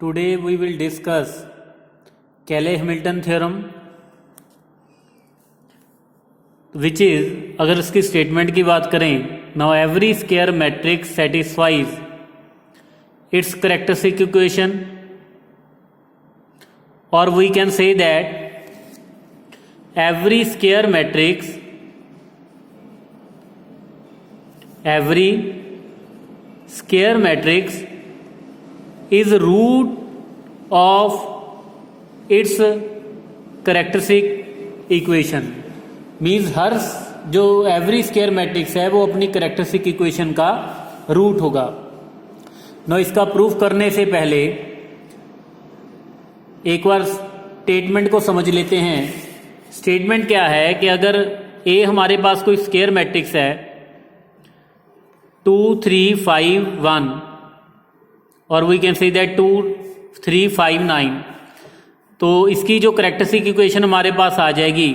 Today we will discuss Cayley-Hamilton theorem, which is, अगर इसकी statement की बात करें, now every square matrix satisfies its characteristic equation, or we can say that every square matrix is root of its characteristic equation. Means हर जो every square matrix है वो अपनी कैरेक्टरिस्टिक इक्वेशन का रूट होगा. नो इसका प्रूफ करने से पहले एक बार स्टेटमेंट को समझ लेते हैं. स्टेटमेंट क्या है कि अगर ए हमारे पास कोई स्क्वायर मैट्रिक्स है 2 3 5 1 और वी कैन से दैट 2 3 5 9, तो इसकी जो कैरेक्टरिस्टिक इक्वेशन हमारे पास आ जाएगी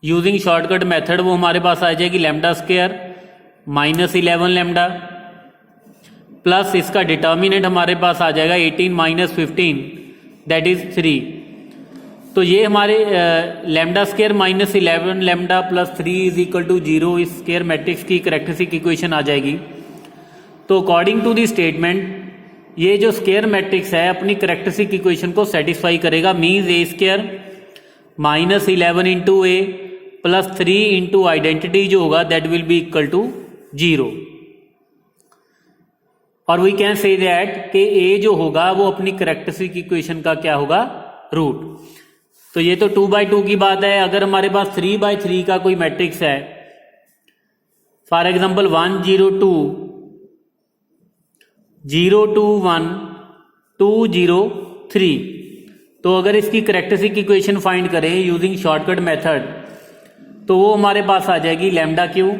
यूजिंग शॉर्टकट मेथड, वो हमारे पास आ जाएगी lambda square minus 11 lambda plus इसका डिटर्मिनेंट हमारे पास आ जाएगा 18 माइनस 15 दैट इज 3. तो ये हमारे lambda square minus 11 lambda plus 3 is equal to 0 इस स्क्वायर मैट्रिक्स की कैरेक्टरिस्टिक इक्वेशन आ जाएगी. तो अकॉर्डिंग टू दी स्टेटमेंट ये जो स्क्वायर मैट्रिक्स है अपनी कैरेक्टरिस्टिक इक्वेशन को सेटिस्फाई करेगा. Means A square minus 11 into A plus 3 into identity जो होगा that will be equal to 0. और वी कैन से दैट कि ए जो होगा वो अपनी कैरेक्टरिस्टिक इक्वेशन का क्या होगा, रूट. तो ये तो 2/2 की बात है. अगर हमारे पास 3/3 का कोई मैट्रिक्स है, फॉर एग्जाम्पल 1 0 2 0 2 1 2 0 3, तो अगर इसकी कैरेक्टरिस्टिक इक्वेशन फाइंड करें यूजिंग शॉर्टकट मेथड तो वो हमारे पास आ जाएगी lambda cube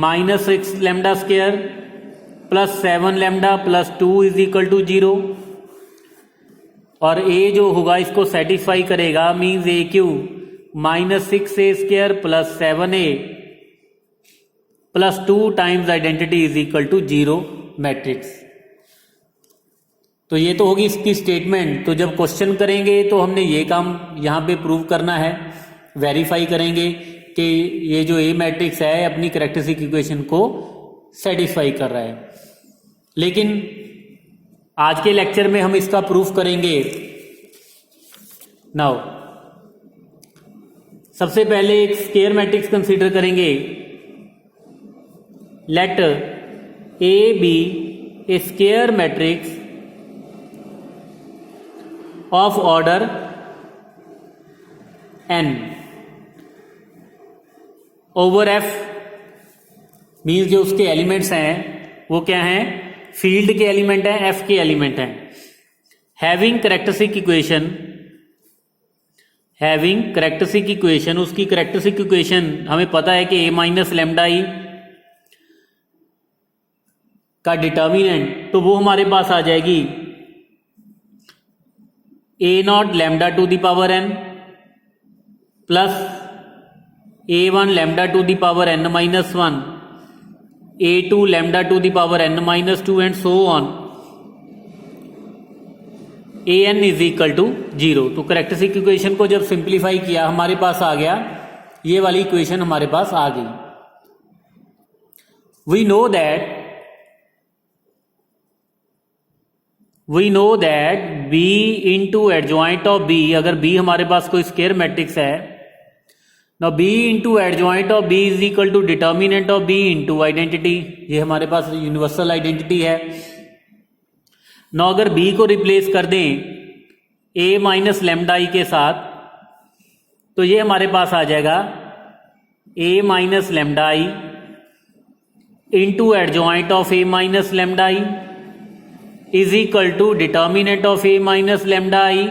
minus 6 lambda square plus 7 lambda plus 2 is equal to 0. और ए जो होगा इसको सेटिस्फाई करेगा. Means A cube minus 6 A square plus 7 A plus 2 times identity is equal to 0 matrix. तो ये तो होगी इसकी स्टेटमेंट. तो जब क्वेश्चन करेंगे तो हमने ये काम यहाँ पे प्रूव करना है, वेरीफाई करेंगे कि ये जो ए मैट्रिक्स है अपनी कैरेक्टरिस्टिक इक्वेशन को सेटिस्फाई कर रहा है. लेकिन आज के लेक्चर में हम इसका प्रूफ करेंगे. नाउ सबसे पहले एक स्क्वायर मैट्रिक्स कंसीडर करेंगे. Let A be a square matrix of order n over f. Means जो उसके एलिमेंट्स हैं वो क्या हैं, फील्ड के एलिमेंट हैं, f के एलिमेंट हैं. हैविंग कैरेक्टरिस्टिक इक्वेशन उसकी कैरेक्टरिस्टिक इक्वेशन हमें पता है कि a माइनस लैम्डा ई का डिटर्मिनेंट, तो वो हमारे पास आ जाएगी a0 lambda to the power n plus a1 lambda to the power n minus 1 a2 lambda to the power n minus 2 and so on an is equal to 0. तो characteristic equation को जब simplify किया हमारे पास आ गया ये वाली equation हमारे पास आ गई. We know that b into adjoint of b, अगर b हमारे पास कोई स्क्वायर मैट्रिक्स है, now b into adjoint of b is equal to determinant of b into identity. ये हमारे पास यूनिवर्सल आइडेंटिटी है. नाउ अगर b को रिप्लेस कर दें a माइनस लैम्डा ई के साथ तो ये हमारे पास आ जाएगा a minus lambda E into adjoint of a minus lambda E is equal to determinant of a minus lambda E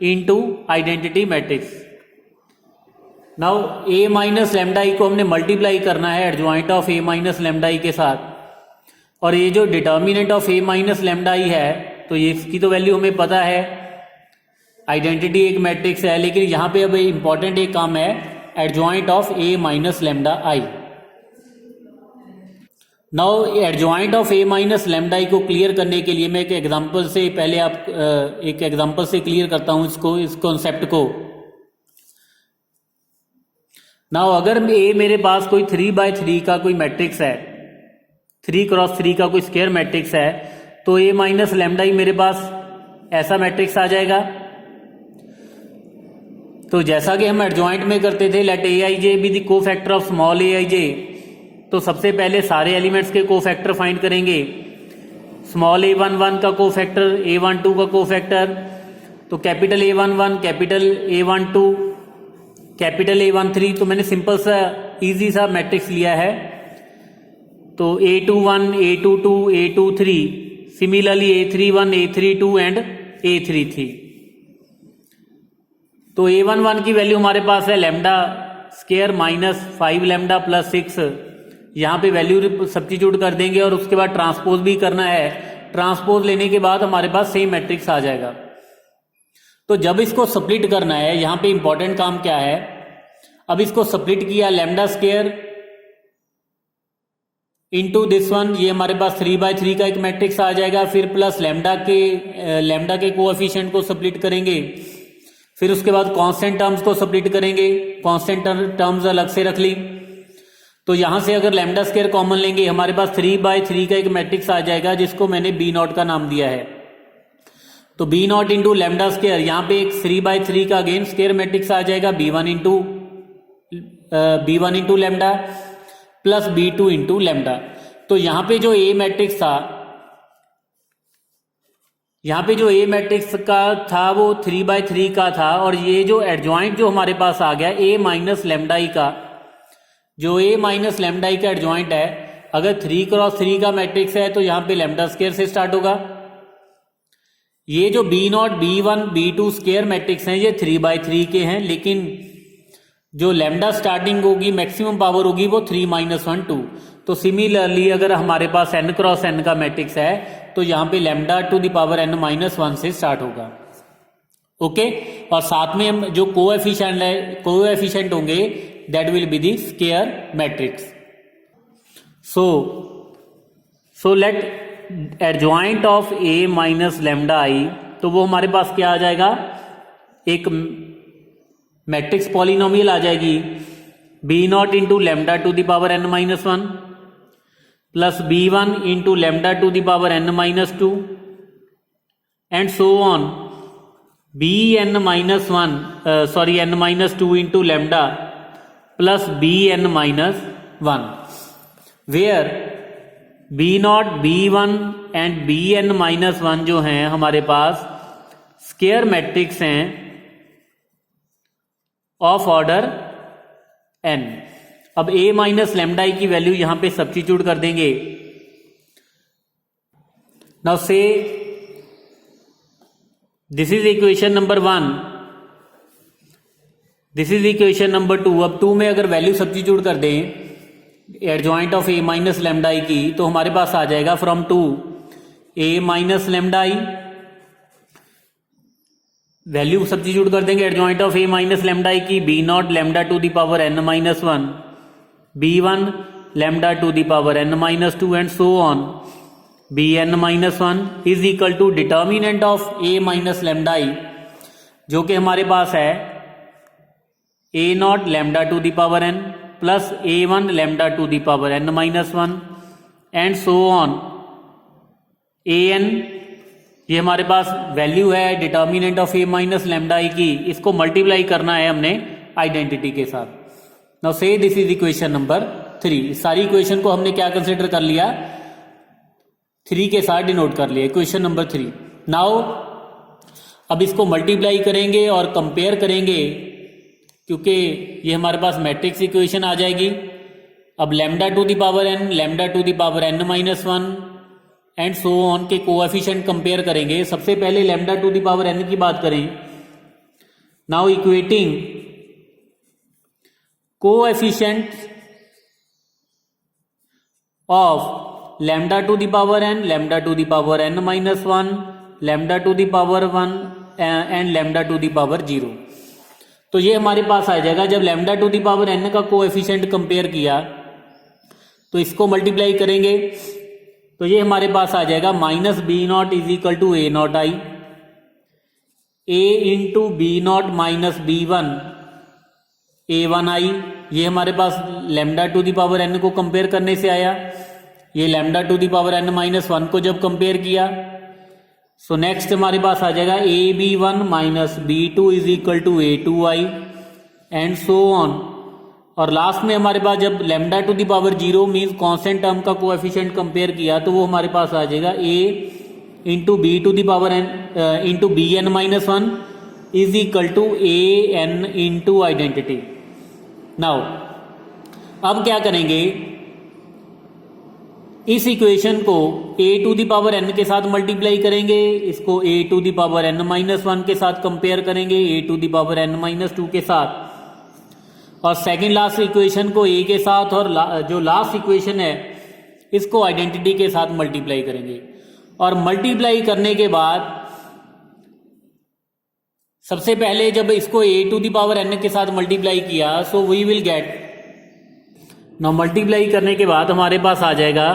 into identity matrix. Now a minus lambda E को हमने मल्टीप्लाई करना है adjoint of a minus lambda E के साथ, और ये जो determinant of a minus lambda E है तो ये इसकी तो वैल्यू हमें पता है, आइडेंटिटी एक मैट्रिक्स है. लेकिन यहाँ पे अब इंपॉर्टेंट एक काम है adjoint of a minus lambda I. Now adjoint of A minus lambda आई को क्लियर करने के लिए मैं एक एग्जांपल से पहले एक एग्जांपल से क्लियर करता हूं इस कॉन्सेप्ट को। नाउ अगर ए मेरे पास कोई 3/3 का कोई मैट्रिक्स है, 3x3 का कोई स्क्वायर मैट्रिक्स है, तो ए माइनस लेमडा आई मेरे पास ऐसा मैट्रिक्स आ जाएगा। तो जैसा कि हम एडजॉइंट में करते थे, let A I J be the cofactor of small A I J, तो सबसे पहले सारे एलिमेंट्स के कोफैक्टर फाइंड करेंगे। स्मॉल a11 का कोफैक्टर, a12 का कोफैक्टर, तो capital A11, capital A12, capital A13, तो मैंने सिंपल सा इजी सा मैट्रिक्स लिया है। तो A21, A22, A23, similarly A31, A32 and A33। तो A11 की वैल्यू हमारे पास है lambda square minus 5 lambda plus 6। यहाँ पे वैल्यू सब्स्टिट्यूट कर देंगे और उसके बाद ट्रांसपोज भी करना है। ट्रांसपोज लेने के बाद हमारे पास सेम मैट्रिक्स आ जाएगा। तो जब इसको स्प्लिट करना है, यहाँ पे इंपॉर्टेंट काम क्या है, अब इसको स्प्लिट किया lambda square into this one, ये हमारे पास 3/3 का एक मैट्रिक्स आ जाएगा। फिर प्लस लेमडा के कोएफिशिएंट को स्प्लिट करेंगे। फिर उसके बाद कांस्टेंट टर्म्स को स्प्लिट करेंगे, कांस्टेंट टर्म्स अलग से रख ली। तो यहां से अगर लेमडा स्क्वायर कॉमन लेंगे, हमारे पास 3/3 का एक मैट्रिक्स आ जाएगा जिसको मैंने B0 का नाम दिया है। तो B0 इंटू लेमडा स्क्वायर, यहाँ पे एक 3/3 का अगेन स्क्वायर मैट्रिक्स आ जाएगा, B1 into lambda plus B2 into lambda. तो यहाँ पे जो ए मैट्रिक्स था, यहाँ पे जो ए मैट्रिक्स का था वो 3/3 का था, और ये जो एडजॉइंट जो हमारे पास आ गया ए माइनस लेमडा ई का, जो ए माइनस लेमडा ई का एडजॉइंट है, अगर 3x3 का मैट्रिक्स है तो यहाँ पे लेमडा स्क्वायर से स्टार्ट होगा। ये जो B0, B1, B2 square matrix हैं ये 3/3 के हैं, लेकिन जो लेमडा स्टार्टिंग होगी, मैक्सिमम पावर होगी वो 3 - 1 2। तो सिमिलरली अगर हमारे पास n क्रॉस n का मैट्रिक्स है तो यहाँ पे lambda to the power n - 1 से स्टार्ट होगा। ओके, और साथ में हम जो कोएफिशिएंट होंगे that will be the square matrix. So let adjoint of a minus lambda I, तो वो हमारे पास क्या आ जाएगा, एक मैट्रिक्स पॉलिनोमियल आ जाएगी, B0 into lambda to the power n - 1 plus B1 into lambda to the power n - 2 and so on, n - 2 into lambda plus Bn - 1, where B0, B1 and Bn - 1 जो हैं हमारे पास स्क्वायर मैट्रिक्स हैं of order n। अब a minus lambda I की value यहां पे substitute कर देंगे। Now say this is equation number 1, this is equation number 2। अब 2 में अगर वैल्यू सब्स्टिट्यूट कर दें adjoint of A minus lambda I की, तो हमारे पास आ जाएगा from 2 a minus lambda I, value substitute कर देंगे adjoint of A minus lambda I की, B0 lambda to the power n - 1, B1 lambda to the power n - 2 and so on, Bn - 1 is equal to determinant of A minus lambda आई, जो कि हमारे पास है A0 lambda to the power n plus A1 lambda to the power n - 1 and so on An, ये हमारे पास value है determinant of A minus lambda I की, इसको multiply करना है हमने आइडेंटिटी के साथ। Now say this is equation number 3। सारी इक्वेशन को हमने क्या कंसिडर कर लिया, 3 के साथ डिनोट कर लिया, इक्वेशन नंबर 3। नाउ अब इसको मल्टीप्लाई करेंगे और कंपेयर करेंगे, क्योंकि ये हमारे पास मैट्रिक्स इक्वेशन आ जाएगी। अब lambda to the power n, lambda to the power n - 1 and so on के कोएफिशिएंट कंपेयर करेंगे। सबसे पहले lambda to the power n की बात करें। Now equating coefficient of lambda to the power n, lambda to the power n - 1, lambda to the power 1 and lambda to the power 0। तो ये हमारे पास आ जाएगा। जब lambda to the power n का कोएफिशिएंट कंपेयर किया तो इसको मल्टीप्लाई करेंगे तो ये हमारे पास आ जाएगा minus B naught is equal to A naught I, A into B naught minus B one A one I. ये हमारे पास lambda to the power N को कंपेयर करने से आया। ये lambda to the power N minus one को जब कंपेयर किया, सो नेक्स्ट हमारे पास आ जाएगा A B one minus B two is equal to A two I and so on. और लास्ट में हमारे पास जब lambda to the power zero means constant term का कोएफिशिएंट कंपेयर किया तो वो हमारे पास आ जाएगा A into B to the power N into B N minus one is equal to A N into identity. Now अब क्या करेंगे, इस इक्वेशन को a to the power n के साथ मल्टीप्लाई करेंगे, इसको a to the power n minus one के साथ कंपेयर करेंगे a to the power n minus two के साथ, और सेकेंड लास्ट इक्वेशन को a के साथ, और जो लास्ट इक्वेशन है इसको आइडेंटिटी के साथ मल्टीप्लाई करेंगे। और मल्टीप्लाई करने के बाद सबसे पहले जब इसको a to the power n के साथ मल्टीप्लाई किया so we will get, now multiply करने के बाद हमारे पास आ जाएगा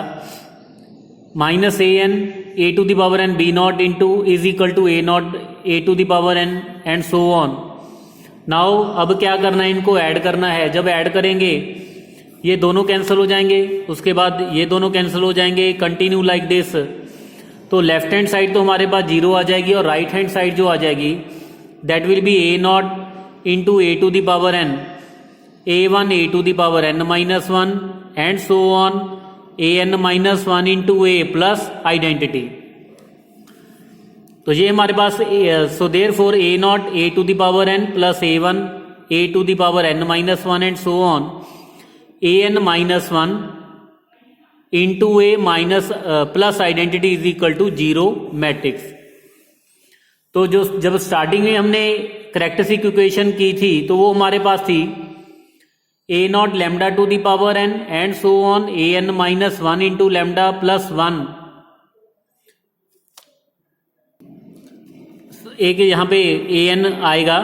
minus A to the power n B naught into is equal to A naught A to the power N and so on. Now अब क्या करना है, इनको ऐड करना है। जब ऐड करेंगे ये दोनों कैंसिल हो जाएंगे, उसके बाद ये दोनों कैंसिल हो जाएंगे, कंटिन्यू लाइक दिस। तो लेफ्ट हैंड साइड तो हमारे पास जीरो आ जाएगी और राइट हैंड साइड जो आ जाएगी that will be A naught into A to the power N A one A to the power N minus one and so on A N minus one into A plus identity. तो ये हमारे पास so therefore A naught A to the power N plus A one A to the power N minus one and so on A N minus one into A minus plus identity is equal to zero matrix. तो जो जब starting में हमने characteristic equation की थी तो वो हमारे पास थी A naught lambda to the power N and so on A N minus one into lambda plus one. एक यहाँ पे ए एन आएगा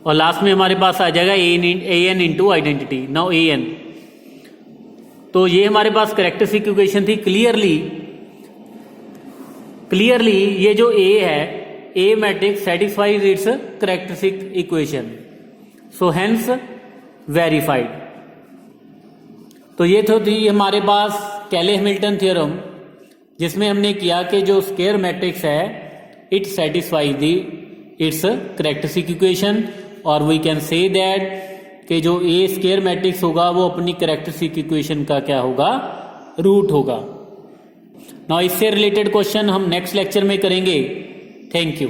और लास्ट में हमारे पास आ जाएगा A N into identity. Now A N, तो ये हमारे पास कैरेक्टरिस्टिक इक्वेशन थी। क्लियरली ये जो ए है, A matrix satisfies its characteristic equation, so hence verified. तो ये तो थी हमारे पास कैले-हैमिल्टन थ्योरम, जिसमें हमने किया कि जो स्क्वायर मैट्रिक्स है it satisfies the it's characteristic equation, और वी कैन से दैट कि जो ए स्क्वायर मैट्रिक्स होगा वो अपनी कैरेक्टरिस्टिक इक्वेशन का क्या होगा, रूट होगा। नाउ इससे रिलेटेड क्वेश्चन हम नेक्स्ट लेक्चर में करेंगे। Thank you.